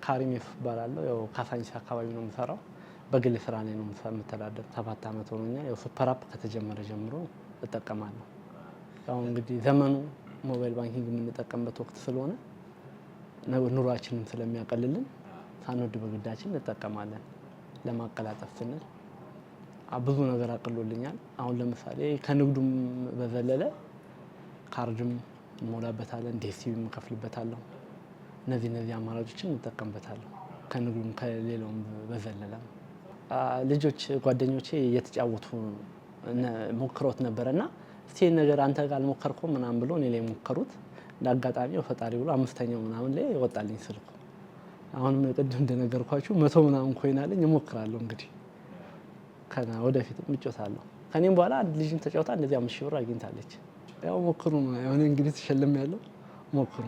ካሪም ይባላለሁ። ያው ካሳንቺስ አካባቢ ነው የምሰራው። በግል ስራ ላይ ነው የምተዳደር። 7 አመት ሆኖኛል። ያው ሱፐር አፕ ከተጀመረ ጀምሮ እጠቀማለሁ። ያው እንግዲህ ዘመኑ ሞባይል ባንኪንግ የምንጠቀምበት ወቅት ስለሆነ ኑሯችንን ስለሚያቀልልን ሳንወድ በግዳችን እንጠቀማለን። ለማቀላጠፍ ስንል ብዙ ነገር አቅሎልኛል። አሁን ለምሳሌ ከንግዱም በዘለለ ካርድም እንሞላበታለን፣ ዲኤስቲቪም እንከፍልበታለሁ። እነዚህ አማራጮችን እንጠቀምበታለሁ። ከንግዱም ከሌላውም በዘለለ ልጆች ጓደኞቼ እየተጫወቱ ሞክረውት ነበርና እስቲ ነገር አንተ ጋር አልሞከርከውም ምናምን ብሎ እኔ ላይ ሞከሩት። ለአጋጣሚ ፈጣሪ ብሎ 5ኛው ምናምን ላይ ወጣልኝ ስልኩ። አሁንም ቅድም እንደነገርኳችሁ 100 ምናምን ኮይን አለኝ። እሞክራለሁ እንግዲህ ወደፊትም እጮታለሁ። ከኔም በኋላ አንድ ልጅም ተጫውታ እንደዚህ 5,000 ብር አግኝታለች። ያው ሞክሩ ነው። ያው እንግዲህ ተሸልሜያለሁ። ሞክሩ።